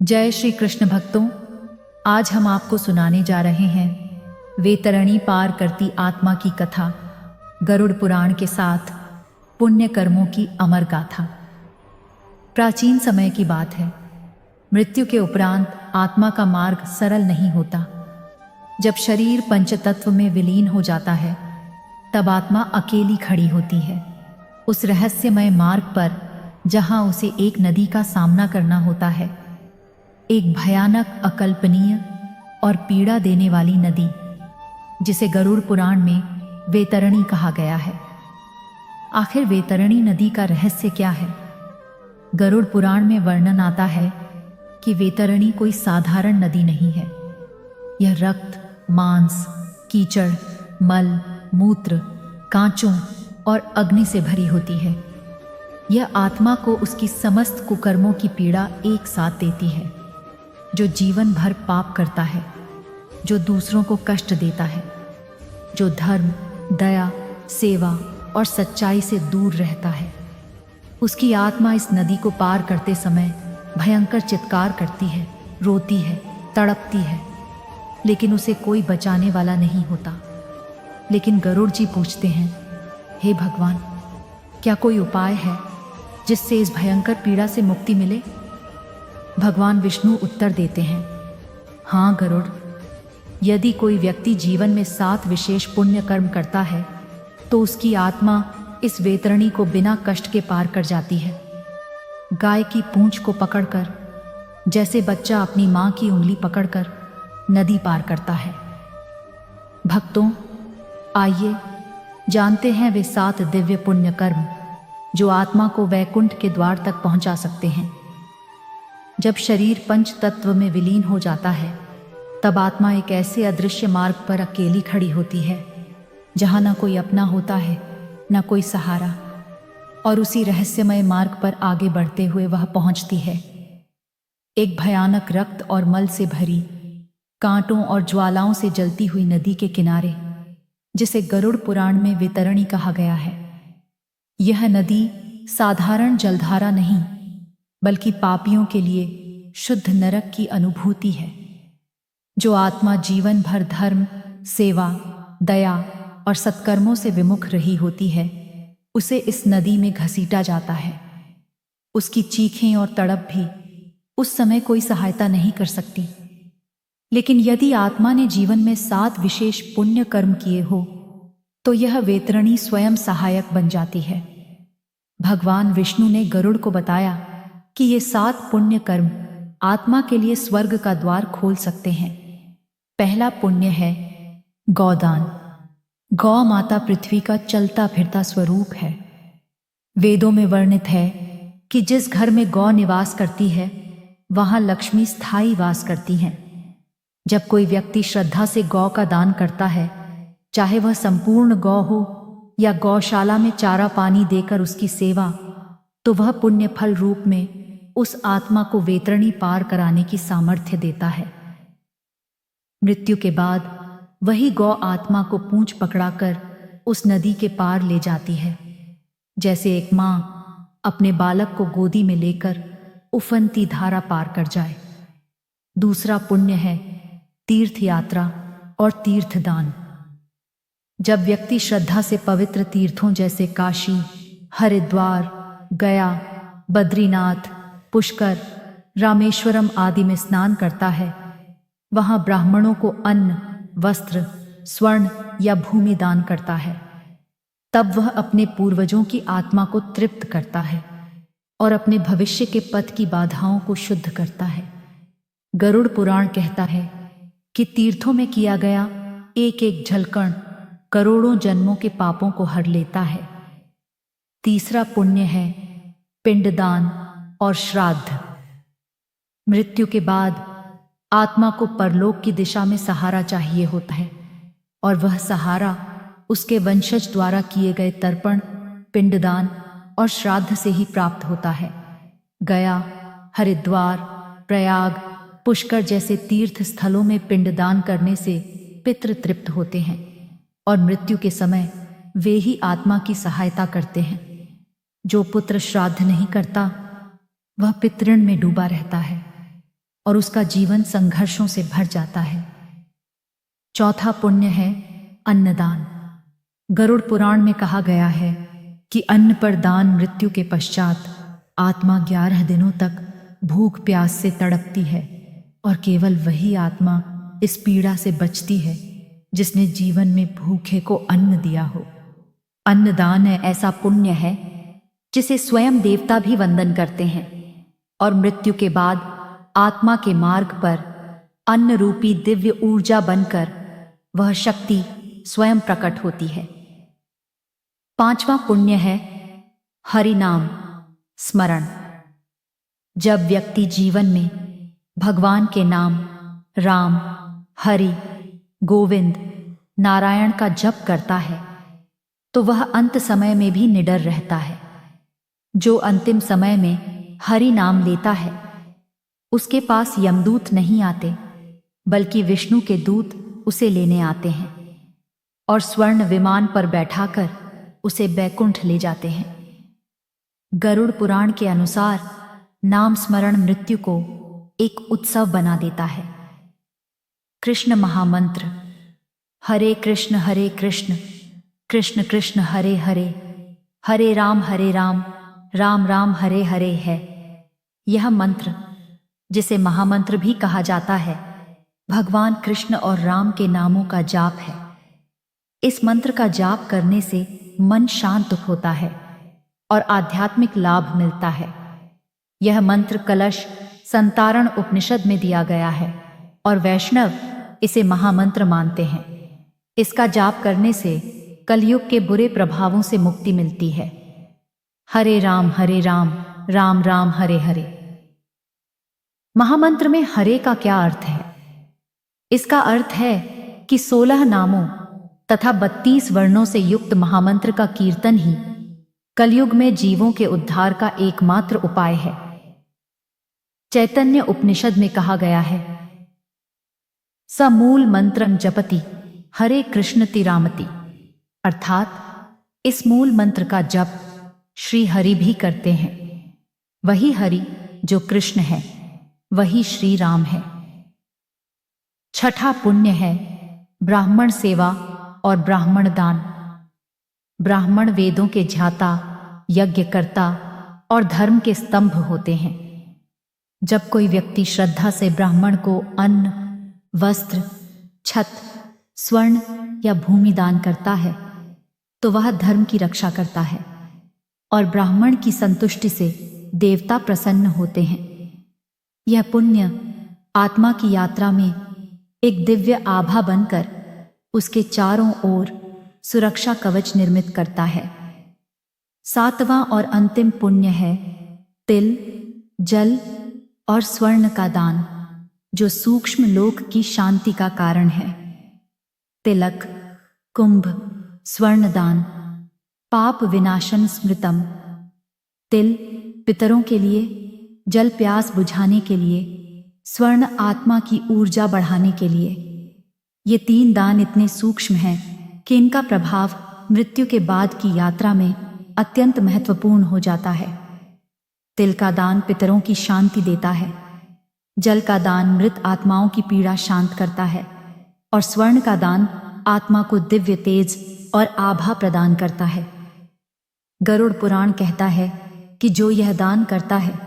जय श्री कृष्ण भक्तों, आज हम आपको सुनाने जा रहे हैं वेतरणी पार करती आत्मा की कथा, गरुड़ पुराण के साथ पुण्य कर्मों की अमर गाथा। प्राचीन समय की बात है। मृत्यु के उपरांत आत्मा का मार्ग सरल नहीं होता। जब शरीर पंचतत्व में विलीन हो जाता है, तब आत्मा अकेली खड़ी होती है उस रहस्यमय मार्ग पर जहां उसे एक नदी का सामना करना होता है, एक भयानक, अकल्पनीय और पीड़ा देने वाली नदी, जिसे गरुड़ पुराण में वेतरणी कहा गया है। आखिर वेतरणी नदी का रहस्य क्या है? गरुड़ पुराण में वर्णन आता है कि वेतरणी कोई साधारण नदी नहीं है। यह रक्त, मांस, कीचड़, मल, मूत्र, कांचों और अग्नि से भरी होती है। यह आत्मा को उसकी समस्त कुकर्मों की पीड़ा एक साथ देती है। जो जीवन भर पाप करता है, जो दूसरों को कष्ट देता है, जो धर्म, दया, सेवा और सच्चाई से दूर रहता है, उसकी आत्मा इस नदी को पार करते समय भयंकर चित्कार करती है, रोती है, तड़पती है, लेकिन उसे कोई बचाने वाला नहीं होता। लेकिन गरुड़ जी पूछते हैं, हे भगवान, क्या कोई उपाय है जिससे इस भयंकर पीड़ा से मुक्ति मिले? भगवान विष्णु उत्तर देते हैं, हाँ गरुड़, यदि कोई व्यक्ति जीवन में 7 विशेष पुण्य कर्म करता है तो उसकी आत्मा इस वेतरणी को बिना कष्ट के पार कर जाती है। गाय की पूंछ को पकड़कर, जैसे बच्चा अपनी मां की उंगली पकड़कर नदी पार करता है। भक्तों, आइए जानते हैं वे 7 दिव्य पुण्य कर्म जो आत्मा को वैकुंठ के द्वार तक पहुंचा सकते हैं। जब शरीर पंच तत्व में विलीन हो जाता है, तब आत्मा एक ऐसे अदृश्य मार्ग पर अकेली खड़ी होती है जहां ना कोई अपना होता है, ना कोई सहारा, और उसी रहस्यमय मार्ग पर आगे बढ़ते हुए वह पहुंचती है एक भयानक रक्त और मल से भरी, कांटों और ज्वालाओं से जलती हुई नदी के किनारे, जिसे गरुड़ पुराण में वेतरणी कहा गया है। यह नदी साधारण जलधारा नहीं, बल्कि पापियों के लिए शुद्ध नरक की अनुभूति है। जो आत्मा जीवन भर धर्म, सेवा, दया और सत्कर्मों से विमुख रही होती है, उसे इस नदी में घसीटा जाता है। उसकी चीखें और तड़प भी उस समय कोई सहायता नहीं कर सकती। लेकिन यदि आत्मा ने जीवन में 7 विशेष पुण्य कर्म किए हो, तो यह वेतरणी स्वयं सहायक बन जाती है। भगवान विष्णु ने गरुड़ को बताया कि ये 7 पुण्य कर्म आत्मा के लिए स्वर्ग का द्वार खोल सकते हैं। पहला पुण्य है गौदान। गौ माता पृथ्वी का चलता फिरता स्वरूप है। वेदों में वर्णित है कि जिस घर में गौ निवास करती है, वहां लक्ष्मी स्थायी वास करती हैं। जब कोई व्यक्ति श्रद्धा से गौ का दान करता है, चाहे वह संपूर्ण गौ हो या गौशाला में चारा पानी देकर उसकी सेवा, तो वह पुण्य फल रूप में उस आत्मा को वेतरणी पार कराने की सामर्थ्य देता है। मृत्यु के बाद वही गौ आत्मा को पूंछ पकड़ाकर उस नदी के पार ले जाती है, जैसे एक मां अपने बालक को गोदी में लेकर उफनती धारा पार कर जाए। दूसरा पुण्य है तीर्थ यात्रा और तीर्थदान। जब व्यक्ति श्रद्धा से पवित्र तीर्थों जैसे काशी, हरिद्वार, गया, बद्रीनाथ, पुष्कर, रामेश्वरम आदि में स्नान करता है, वहां ब्राह्मणों को अन्न, वस्त्र, स्वर्ण या भूमि दान करता है, तब वह अपने पूर्वजों की आत्मा को तृप्त करता है और अपने भविष्य के पथ की बाधाओं को शुद्ध करता है। गरुड़ पुराण कहता है कि तीर्थों में किया गया एक एक जलकण करोड़ों जन्मों के पापों को हर लेता है। तीसरा पुण्य है पिंडदान और श्राद्ध। मृत्यु के बाद आत्मा को परलोक की दिशा में सहारा चाहिए होता है, और वह सहारा उसके वंशज द्वारा किए गए तर्पण, पिंडदान और श्राद्ध से ही प्राप्त होता है। गया, हरिद्वार, प्रयाग, पुष्कर जैसे तीर्थ स्थलों में पिंडदान करने से पितृ तृप्त होते हैं और मृत्यु के समय वे ही आत्मा की सहायता करते हैं। जो पुत्र श्राद्ध नहीं करता, वह पितृण में डूबा रहता है। और उसका जीवन संघर्षों से भर जाता है। चौथा पुण्य है अन्नदान। गरुड़ पुराण में कहा गया है कि अन्न पर दान मृत्यु के पश्चात आत्मा 11 दिनों तक भूख प्यास से तड़पती है और केवल वही आत्मा इस पीड़ा से बचती है जिसने जीवन में भूखे को अन्न दिया हो। अन्नदान ऐसा पुण्य है जिसे स्वयं देवता भी वंदन करते हैं और मृत्यु के बाद आत्मा के मार्ग पर अन्न रूपी दिव्य ऊर्जा बनकर वह शक्ति स्वयं प्रकट होती है। पांचवा पुण्य है हरि नाम स्मरण। जब व्यक्ति जीवन में भगवान के नाम राम, हरि, गोविंद, नारायण का जप करता है तो वह अंत समय में भी निडर रहता है। जो अंतिम समय में हरि नाम लेता है उसके पास यमदूत नहीं आते बल्कि विष्णु के दूत उसे लेने आते हैं और स्वर्ण विमान पर बैठाकर उसे बैकुंठ ले जाते हैं। गरुड़ पुराण के अनुसार नाम स्मरण मृत्यु को एक उत्सव बना देता है। कृष्ण महामंत्र हरे कृष्ण कृष्ण कृष्ण हरे हरे, हरे राम राम राम हरे हरे है। यह मंत्र, जिसे महामंत्र भी कहा जाता है, भगवान कृष्ण और राम के नामों का जाप है। इस मंत्र का जाप करने से मन शांत होता है और आध्यात्मिक लाभ मिलता है। यह मंत्र कलश संतारण उपनिषद में दिया गया है और वैष्णव इसे महामंत्र मानते हैं। इसका जाप करने से कलयुग के बुरे प्रभावों से मुक्ति मिलती है। हरे राम राम राम हरे हरे। महामंत्र में हरे का क्या अर्थ है? इसका अर्थ है कि 16 नामों तथा 32 वर्णों से युक्त महामंत्र का कीर्तन ही कलयुग में जीवों के उद्धार का एकमात्र उपाय है। चैतन्य उपनिषद में कहा गया है, स मूल मंत्रं जपति हरे कृष्ण तिरामति, अर्थात इस मूल मंत्र का जप श्री हरि भी करते हैं। वही हरि जो कृष्ण है वही श्री राम है। छठा पुण्य है ब्राह्मण सेवा और ब्राह्मण दान। ब्राह्मण वेदों के ज्ञाता, यज्ञकर्ता और धर्म के स्तंभ होते हैं। जब कोई व्यक्ति श्रद्धा से ब्राह्मण को अन्न, वस्त्र, छत, स्वर्ण या भूमि दान करता है तो वह धर्म की रक्षा करता है और ब्राह्मण की संतुष्टि से देवता प्रसन्न होते हैं। यह पुण्य आत्मा की यात्रा में एक दिव्य आभा बनकर उसके चारों ओर सुरक्षा कवच निर्मित करता है। सातवां और अंतिम पुण्य है तिल, जल और स्वर्ण का दान, जो सूक्ष्म लोक की शांति का कारण है। तिलक, कुंभ, स्वर्ण दान, पाप विनाशन स्मृतम। तिल पितरों के लिए, जल प्यास बुझाने के लिए, स्वर्ण आत्मा की ऊर्जा बढ़ाने के लिए। ये 3 दान इतने सूक्ष्म हैं कि इनका प्रभाव मृत्यु के बाद की यात्रा में अत्यंत महत्वपूर्ण हो जाता है। तिल का दान पितरों की शांति देता है, जल का दान मृत आत्माओं की पीड़ा शांत करता है और स्वर्ण का दान आत्मा को दिव्य तेज और आभा प्रदान करता है। गरुड़ पुराण कहता है कि जो यह दान करता है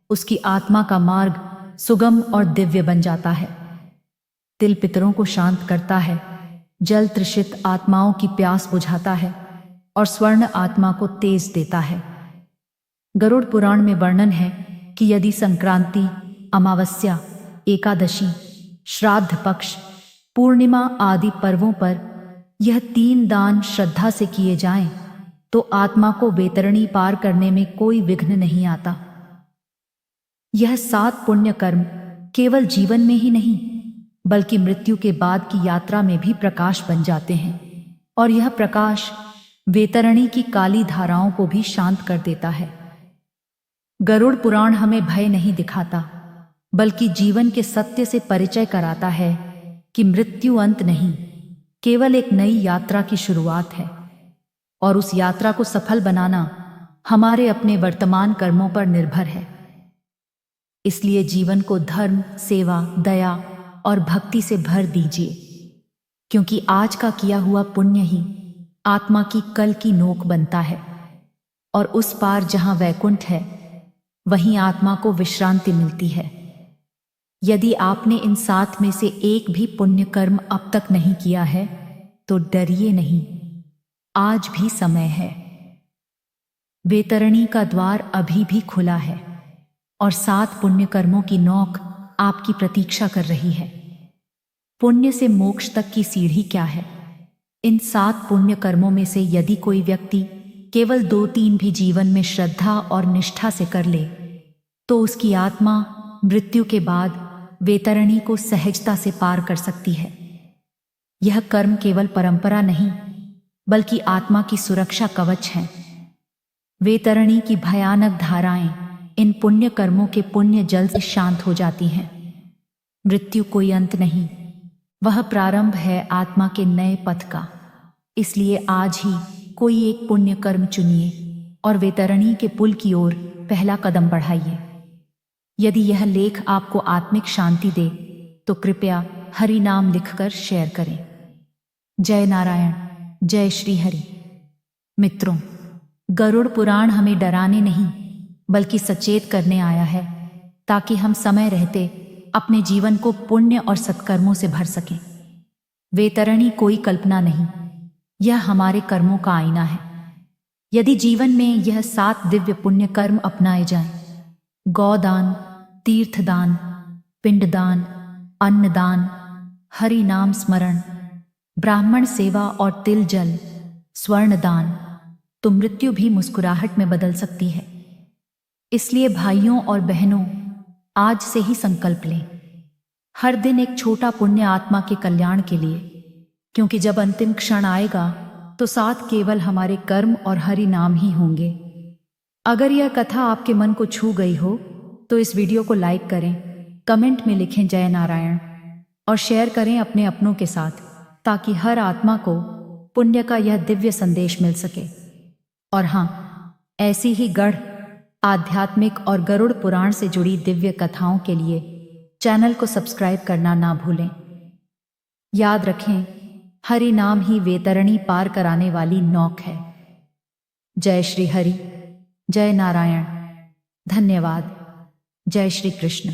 उसकी आत्मा का मार्ग सुगम और दिव्य बन जाता है। तिल पितरों को शांत करता है, जल तृषित आत्माओं की प्यास बुझाता है और स्वर्ण आत्मा को तेज देता है। गरुड़ पुराण में वर्णन है कि यदि संक्रांति, अमावस्या, एकादशी, श्राद्ध पक्ष, पूर्णिमा आदि पर्वों पर यह 3 दान श्रद्धा से किए जाएं तो आत्मा को वैतरणी पार करने में कोई विघ्न नहीं आता। यह 7 पुण्य कर्म केवल जीवन में ही नहीं बल्कि मृत्यु के बाद की यात्रा में भी प्रकाश बन जाते हैं और यह प्रकाश वैतरणी की काली धाराओं को भी शांत कर देता है। गरुड़ पुराण हमें भय नहीं दिखाता बल्कि जीवन के सत्य से परिचय कराता है कि मृत्यु अंत नहीं, केवल एक नई यात्रा की शुरुआत है और उस यात्रा को सफल बनाना हमारे अपने वर्तमान कर्मों पर निर्भर है। इसलिए जीवन को धर्म, सेवा, दया और भक्ति से भर दीजिए, क्योंकि आज का किया हुआ पुण्य ही आत्मा की कल की नोक बनता है, और उस पार जहां वैकुंठ है वहीं आत्मा को विश्रांति मिलती है। यदि आपने इन 7 में से एक भी पुण्य कर्म अब तक नहीं किया है तो डरिए नहीं, आज भी समय है। वैतरणी का द्वार अभी भी खुला है और 7 पुण्य कर्मों की नौक आपकी प्रतीक्षा कर रही है। पुण्य से मोक्ष तक की सीढ़ी क्या है? इन 7 पुण्य कर्मों में से यदि कोई व्यक्ति केवल 2-3 भी जीवन में श्रद्धा और निष्ठा से कर ले तो उसकी आत्मा मृत्यु के बाद वैतरणी को सहजता से पार कर सकती है। यह कर्म केवल परंपरा नहीं बल्कि आत्मा की सुरक्षा कवच है। वैतरणी की भयानक धाराएं इन पुण्य कर्मों के पुण्य जल से शांत हो जाती हैं। मृत्यु कोई अंत नहीं, वह प्रारंभ है आत्मा के नए पथ का। इसलिए आज ही कोई एक पुण्य कर्म चुनिए और वैतरणी के पुल की ओर पहला कदम बढ़ाइए। यदि यह लेख आपको आत्मिक शांति दे तो कृपया हरि नाम लिखकर शेयर करें। जय नारायण, जय श्री हरि। मित्रों, गरुड़ पुराण हमें डराने नहीं बल्कि सचेत करने आया है, ताकि हम समय रहते अपने जीवन को पुण्य और सत्कर्मों से भर सकें। वैतरणी कोई कल्पना नहीं, यह हमारे कर्मों का आईना है। यदि जीवन में यह 7 दिव्य पुण्य कर्म अपनाए जाएं, गौदान, तीर्थदान, पिंडदान, अन्नदान, हरि नाम स्मरण, ब्राह्मण सेवा और तिल जल, स्वर्ण दान, तो मृत्यु भी मुस्कुराहट में बदल सकती है। इसलिए भाइयों और बहनों, आज से ही संकल्प लें, हर दिन एक छोटा पुण्य आत्मा के कल्याण के लिए, क्योंकि जब अंतिम क्षण आएगा तो साथ केवल हमारे कर्म और हरि नाम ही होंगे। अगर यह कथा आपके मन को छू गई हो तो इस वीडियो को लाइक करें, कमेंट में लिखें जय नारायण और शेयर करें अपने अपनों के साथ, ताकि हर आत्मा को पुण्य का यह दिव्य संदेश मिल सके। और हाँ, ऐसी ही गढ़, आध्यात्मिक और गरुड़ पुराण से जुड़ी दिव्य कथाओं के लिए चैनल को सब्सक्राइब करना ना भूलें। याद रखें, हरि नाम ही वैतरणी पार कराने वाली नौक है। जय श्री हरि, जय नारायण, धन्यवाद, जय श्री कृष्ण।